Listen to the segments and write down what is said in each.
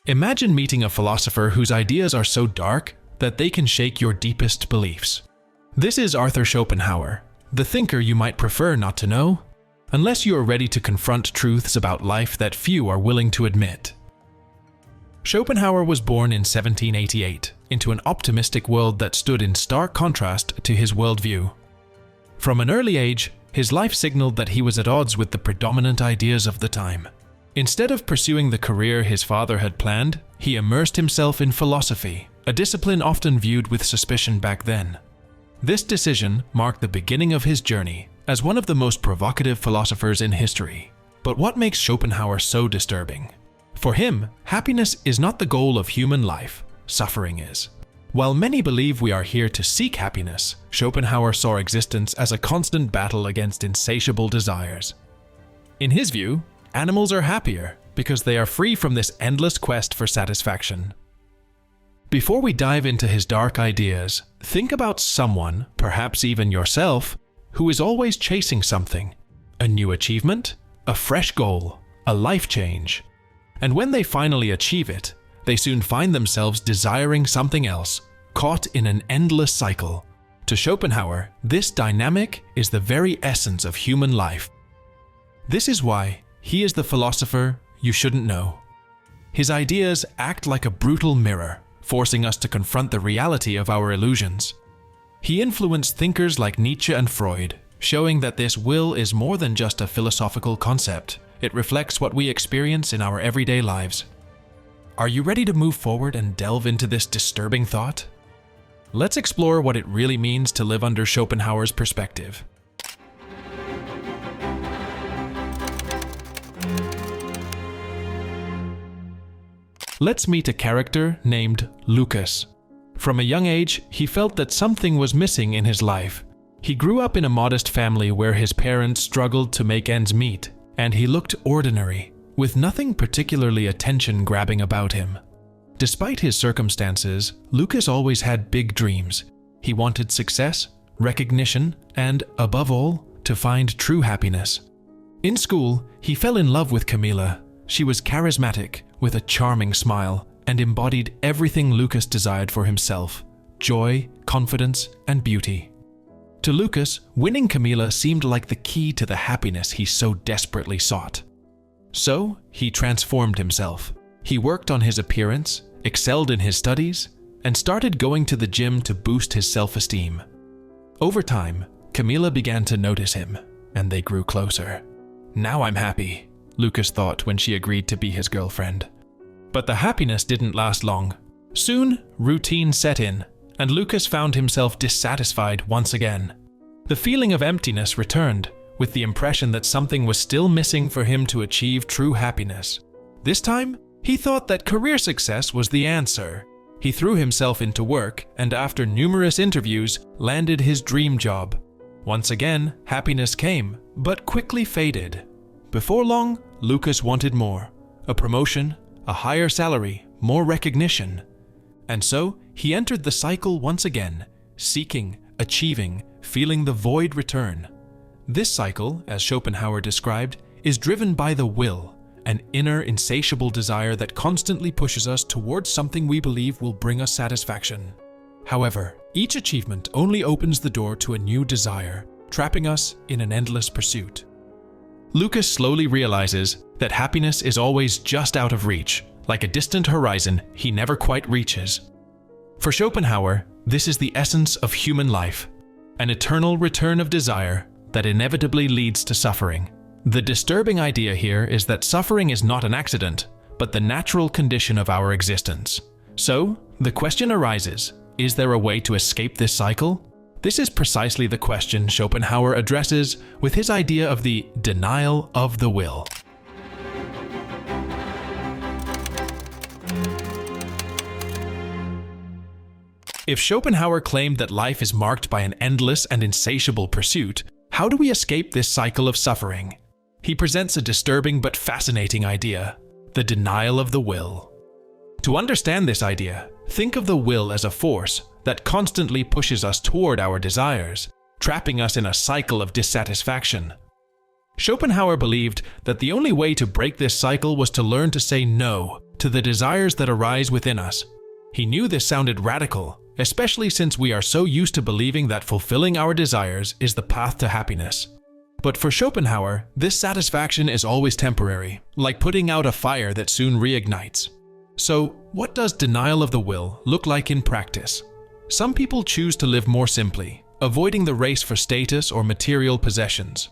Imagine meeting a philosopher whose ideas are so dark that they can shake your deepest beliefs. This is Arthur Schopenhauer, the thinker you might prefer not to know, unless you are ready to confront truths about life that few are willing to admit. Schopenhauer was born in 1788 into an optimistic world that stood in stark contrast to his worldview. From an early age, his life signaled that he was at odds with the predominant ideas of the time. Instead of pursuing the career his father had planned, he immersed himself in philosophy, a discipline often viewed with suspicion back then. This decision marked the beginning of his journey as one of the most provocative philosophers in history. But what makes Schopenhauer so disturbing? For him, happiness is not the goal of human life, suffering is. While many believe we are here to seek happiness, Schopenhauer saw existence as a constant battle against insatiable desires. In his view, animals are happier because they are free from this endless quest for satisfaction. Before we dive into his dark ideas, think about someone, perhaps even yourself, who is always chasing something: a new achievement, a fresh goal, a life change. And when they finally achieve it, they soon find themselves desiring something else, caught in an endless cycle. To Schopenhauer, this dynamic is the very essence of human life. This is why he is the philosopher you shouldn't know. His ideas act like a brutal mirror, forcing us to confront the reality of our illusions. He influenced thinkers like Nietzsche and Freud, showing that this will is more than just a philosophical concept. It reflects what we experience in our everyday lives. Are you ready to move forward and delve into this disturbing thought? Let's explore what it really means to live under Schopenhauer's perspective. Let's meet a character named Lucas. From a young age, he felt that something was missing in his life. He grew up in a modest family where his parents struggled to make ends meet, and he looked ordinary, with nothing particularly attention-grabbing about him. Despite his circumstances, Lucas always had big dreams. He wanted success, recognition, and, above all, to find true happiness. In school, he fell in love with Camilla. She was charismatic, with a charming smile, and embodied everything Lucas desired for himself: joy, confidence, and beauty. To Lucas, winning Camilla seemed like the key to the happiness he so desperately sought. So, he transformed himself. He worked on his appearance, excelled in his studies, and started going to the gym to boost his self-esteem. Over time, Camilla began to notice him, and they grew closer. "Now I'm happy," Lucas thought when she agreed to be his girlfriend. But the happiness didn't last long. Soon, routine set in, and Lucas found himself dissatisfied once again. The feeling of emptiness returned, with the impression that something was still missing for him to achieve true happiness. This time, he thought that career success was the answer. He threw himself into work, and after numerous interviews, landed his dream job. Once again, happiness came, but quickly faded. Before long, Lucas wanted more: a promotion, a higher salary, more recognition. And so, he entered the cycle once again, seeking, achieving, feeling the void return. This cycle, as Schopenhauer described, is driven by the will, an inner insatiable desire that constantly pushes us towards something we believe will bring us satisfaction. However, each achievement only opens the door to a new desire, trapping us in an endless pursuit. Lucas slowly realizes that happiness is always just out of reach, like a distant horizon he never quite reaches. For Schopenhauer, this is the essence of human life, an eternal return of desire that inevitably leads to suffering. The disturbing idea here is that suffering is not an accident, but the natural condition of our existence. So, the question arises, is there a way to escape this cycle? This is precisely the question Schopenhauer addresses with his idea of the denial of the will. If Schopenhauer claimed that life is marked by an endless and insatiable pursuit, how do we escape this cycle of suffering? He presents a disturbing but fascinating idea: the denial of the will. To understand this idea, think of the will as a force that constantly pushes us toward our desires, trapping us in a cycle of dissatisfaction. Schopenhauer believed that the only way to break this cycle was to learn to say no to the desires that arise within us. He knew this sounded radical, especially since we are so used to believing that fulfilling our desires is the path to happiness. But for Schopenhauer, this satisfaction is always temporary, like putting out a fire that soon reignites. So, what does denial of the will look like in practice? Some people choose to live more simply, avoiding the race for status or material possessions.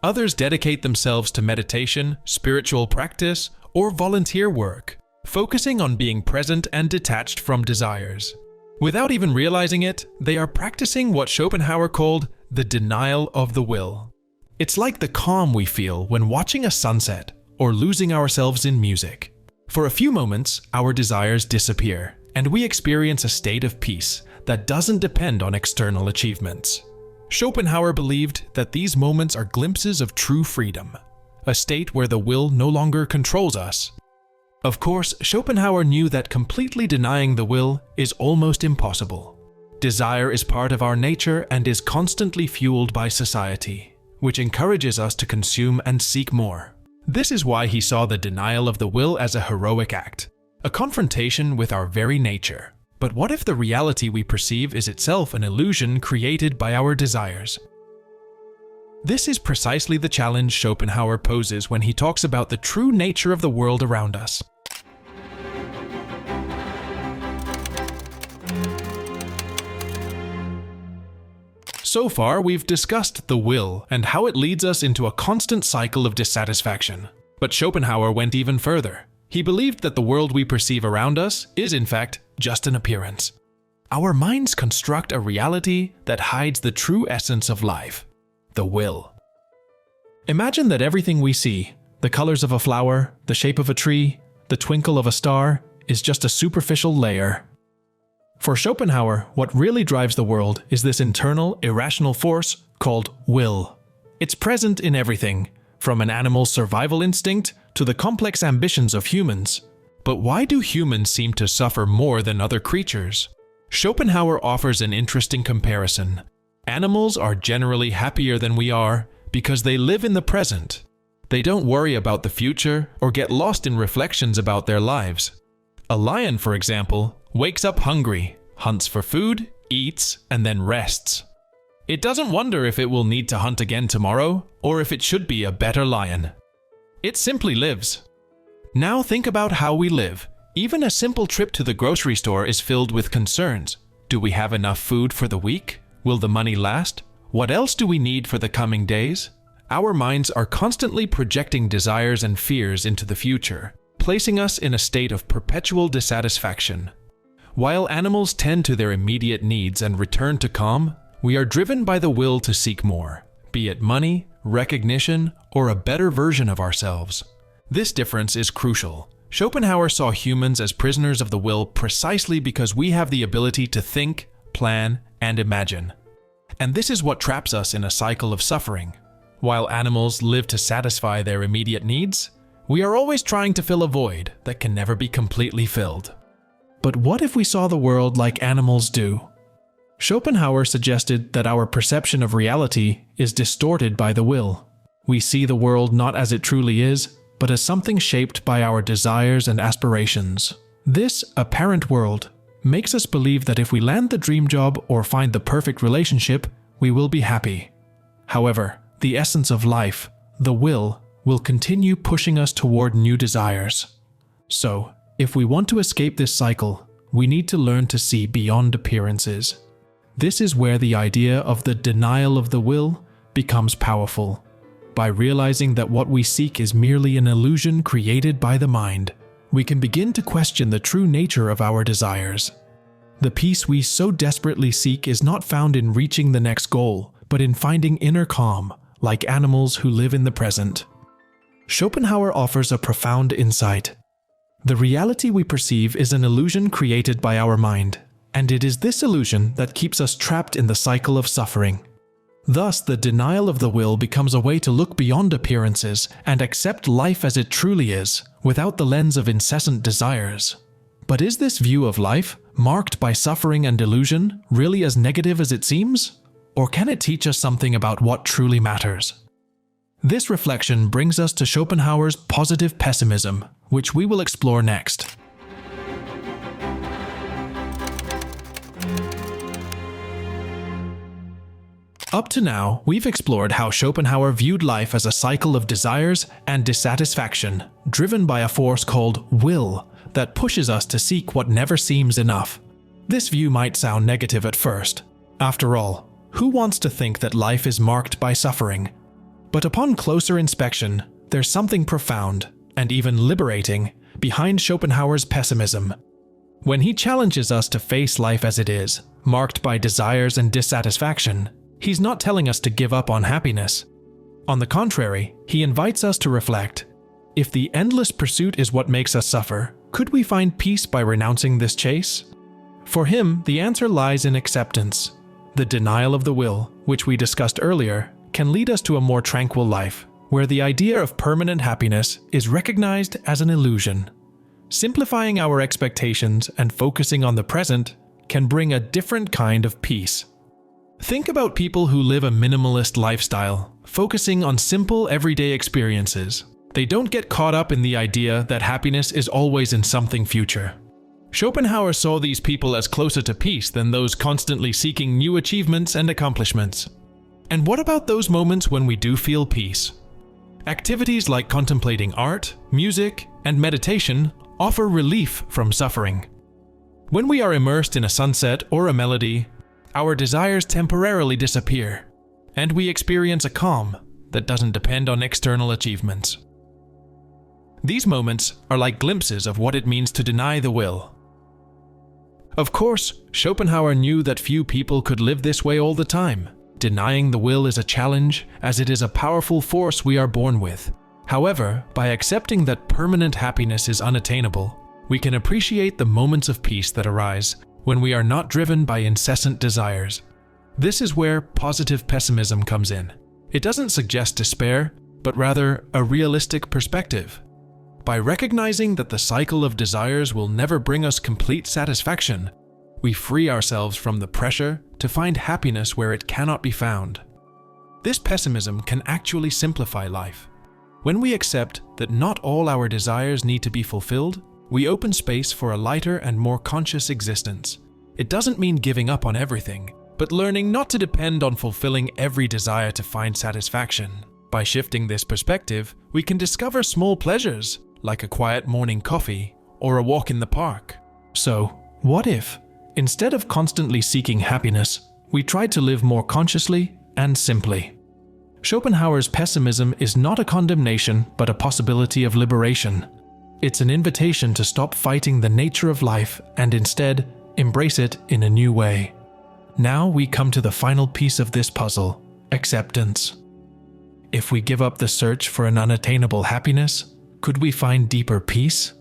Others dedicate themselves to meditation, spiritual practice, or volunteer work, focusing on being present and detached from desires. Without even realizing it, they are practicing what Schopenhauer called the denial of the will. It's like the calm we feel when watching a sunset or losing ourselves in music. For a few moments, our desires disappear, and we experience a state of peace that doesn't depend on external achievements. Schopenhauer believed that these moments are glimpses of true freedom, a state where the will no longer controls us. Of course, Schopenhauer knew that completely denying the will is almost impossible. Desire is part of our nature and is constantly fueled by society, which encourages us to consume and seek more. This is why he saw the denial of the will as a heroic act, a confrontation with our very nature. But what if the reality we perceive is itself an illusion created by our desires? This is precisely the challenge Schopenhauer poses when he talks about the true nature of the world around us. So far, we've discussed the will and how it leads us into a constant cycle of dissatisfaction. But Schopenhauer went even further. He believed that the world we perceive around us is, in fact, just an appearance. Our minds construct a reality that hides the true essence of life, the will. Imagine that everything we see, the colors of a flower, the shape of a tree, the twinkle of a star, is just a superficial layer. For Schopenhauer, what really drives the world is this internal, irrational force called will. It's present in everything, from an animal's survival instinct to the complex ambitions of humans. But why do humans seem to suffer more than other creatures? Schopenhauer offers an interesting comparison. Animals are generally happier than we are because they live in the present. They don't worry about the future or get lost in reflections about their lives. A lion, for example, wakes up hungry, hunts for food, eats, and then rests. It doesn't wonder if it will need to hunt again tomorrow or if it should be a better lion. It simply lives. Now think about how we live. Even a simple trip to the grocery store is filled with concerns. Do we have enough food for the week? Will the money last? What else do we need for the coming days? Our minds are constantly projecting desires and fears into the future, placing us in a state of perpetual dissatisfaction. While animals tend to their immediate needs and return to calm, we are driven by the will to seek more, be it money, recognition, or a better version of ourselves. This difference is crucial. Schopenhauer saw humans as prisoners of the will precisely because we have the ability to think, plan, and imagine. And this is what traps us in a cycle of suffering. While animals live to satisfy their immediate needs, we are always trying to fill a void that can never be completely filled. But what if we saw the world like animals do? Schopenhauer suggested that our perception of reality is distorted by the will. We see the world not as it truly is, but as something shaped by our desires and aspirations. This apparent world makes us believe that if we land the dream job or find the perfect relationship, we will be happy. However, the essence of life, the will continue pushing us toward new desires. So, if we want to escape this cycle, we need to learn to see beyond appearances. This is where the idea of the denial of the will becomes powerful. By realizing that what we seek is merely an illusion created by the mind, we can begin to question the true nature of our desires. The peace we so desperately seek is not found in reaching the next goal, but in finding inner calm, like animals who live in the present. Schopenhauer offers a profound insight. The reality we perceive is an illusion created by our mind, and it is this illusion that keeps us trapped in the cycle of suffering. Thus, the denial of the will becomes a way to look beyond appearances and accept life as it truly is, without the lens of incessant desires. But is this view of life, marked by suffering and delusion, really as negative as it seems? Or can it teach us something about what truly matters? This reflection brings us to Schopenhauer's positive pessimism, which we will explore next. Up to now, we've explored how Schopenhauer viewed life as a cycle of desires and dissatisfaction, driven by a force called will that pushes us to seek what never seems enough. This view might sound negative at first. After all, who wants to think that life is marked by suffering? But upon closer inspection, there's something profound, and even liberating, behind Schopenhauer's pessimism. When he challenges us to face life as it is, marked by desires and dissatisfaction, he's not telling us to give up on happiness. On the contrary, he invites us to reflect. If the endless pursuit is what makes us suffer, could we find peace by renouncing this chase? For him, the answer lies in acceptance. The denial of the will, which we discussed earlier, can lead us to a more tranquil life, where the idea of permanent happiness is recognized as an illusion. Simplifying our expectations and focusing on the present can bring a different kind of peace. Think about people who live a minimalist lifestyle, focusing on simple everyday experiences. They don't get caught up in the idea that happiness is always in something future. Schopenhauer saw these people as closer to peace than those constantly seeking new achievements and accomplishments. And what about those moments when we do feel peace? Activities like contemplating art, music, and meditation offer relief from suffering. When we are immersed in a sunset or a melody, our desires temporarily disappear, and we experience a calm that doesn't depend on external achievements. These moments are like glimpses of what it means to deny the will. Of course, Schopenhauer knew that few people could live this way all the time. Denying the will is a challenge, as it is a powerful force we are born with. However, by accepting that permanent happiness is unattainable, we can appreciate the moments of peace that arise when we are not driven by incessant desires. This is where positive pessimism comes in. It doesn't suggest despair, but rather a realistic perspective. By recognizing that the cycle of desires will never bring us complete satisfaction, we free ourselves from the pressure to find happiness where it cannot be found. This pessimism can actually simplify life. When we accept that not all our desires need to be fulfilled, we open space for a lighter and more conscious existence. It doesn't mean giving up on everything, but learning not to depend on fulfilling every desire to find satisfaction. By shifting this perspective, we can discover small pleasures, like a quiet morning coffee or a walk in the park. So, what if, instead of constantly seeking happiness, we tried to live more consciously and simply? Schopenhauer's pessimism is not a condemnation, but a possibility of liberation. It's an invitation to stop fighting the nature of life and instead embrace it in a new way. Now we come to the final piece of this puzzle: acceptance. If we give up the search for an unattainable happiness, could we find deeper peace?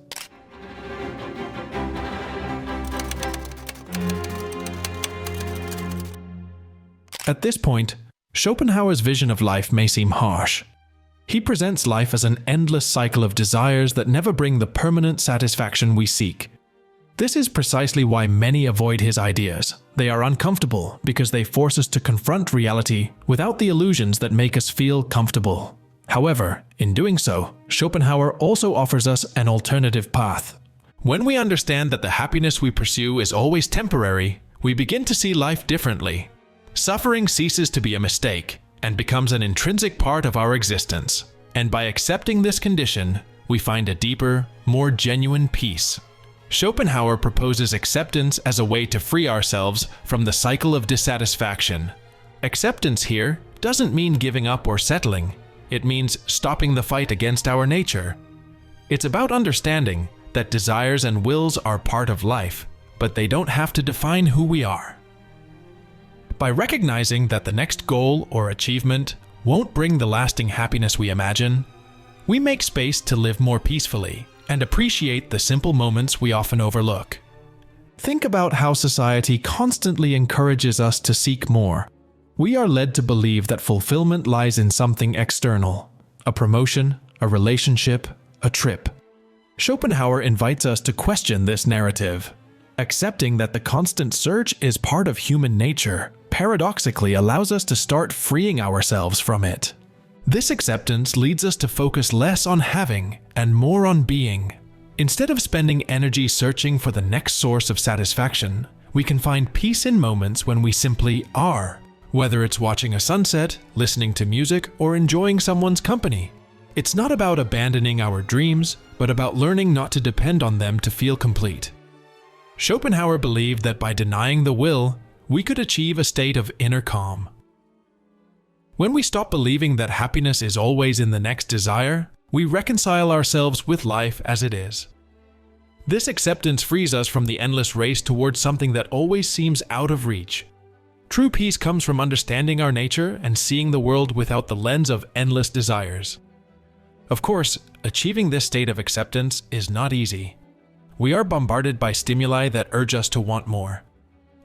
At this point, Schopenhauer's vision of life may seem harsh. He presents life as an endless cycle of desires that never bring the permanent satisfaction we seek. This is precisely why many avoid his ideas. They are uncomfortable because they force us to confront reality without the illusions that make us feel comfortable. However, in doing so, Schopenhauer also offers us an alternative path. When we understand that the happiness we pursue is always temporary, we begin to see life differently. Suffering ceases to be a mistake and becomes an intrinsic part of our existence. And by accepting this condition, we find a deeper, more genuine peace. Schopenhauer proposes acceptance as a way to free ourselves from the cycle of dissatisfaction. Acceptance here doesn't mean giving up or settling. It means stopping the fight against our nature. It's about understanding that desires and wills are part of life, but they don't have to define who we are. By recognizing that the next goal or achievement won't bring the lasting happiness we imagine, we make space to live more peacefully and appreciate the simple moments we often overlook. Think about how society constantly encourages us to seek more. We are led to believe that fulfillment lies in something external: a promotion, a relationship, a trip. Schopenhauer invites us to question this narrative. Accepting that the constant search is part of human nature paradoxically allows us to start freeing ourselves from it. This acceptance leads us to focus less on having and more on being. Instead of spending energy searching for the next source of satisfaction, we can find peace in moments when we simply are, whether it's watching a sunset, listening to music, or enjoying someone's company. It's not about abandoning our dreams, but about learning not to depend on them to feel complete. Schopenhauer believed that by denying the will, we could achieve a state of inner calm. When we stop believing that happiness is always in the next desire, we reconcile ourselves with life as it is. This acceptance frees us from the endless race towards something that always seems out of reach. True peace comes from understanding our nature and seeing the world without the lens of endless desires. Of course, achieving this state of acceptance is not easy. We are bombarded by stimuli that urge us to want more.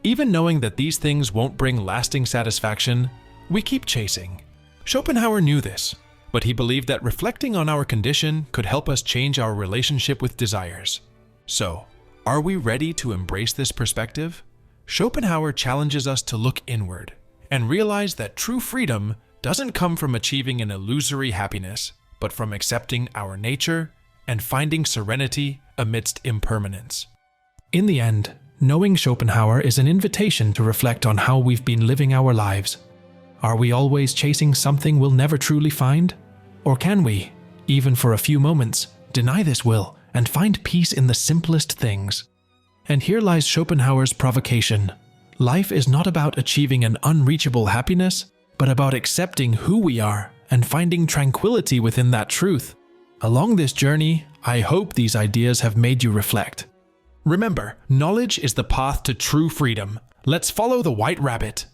Even knowing that these things won't bring lasting satisfaction, we keep chasing. Schopenhauer knew this, but he believed that reflecting on our condition could help us change our relationship with desires. So, are we ready to embrace this perspective? Schopenhauer challenges us to look inward and realize that true freedom doesn't come from achieving an illusory happiness, but from accepting our nature and finding serenity amidst impermanence. In the end, knowing Schopenhauer is an invitation to reflect on how we've been living our lives. Are we always chasing something we'll never truly find? Or can we, even for a few moments, deny this will and find peace in the simplest things? And here lies Schopenhauer's provocation. Life is not about achieving an unreachable happiness, but about accepting who we are and finding tranquility within that truth. Along this journey, I hope these ideas have made you reflect. Remember, knowledge is the path to true freedom. Let's follow the white rabbit.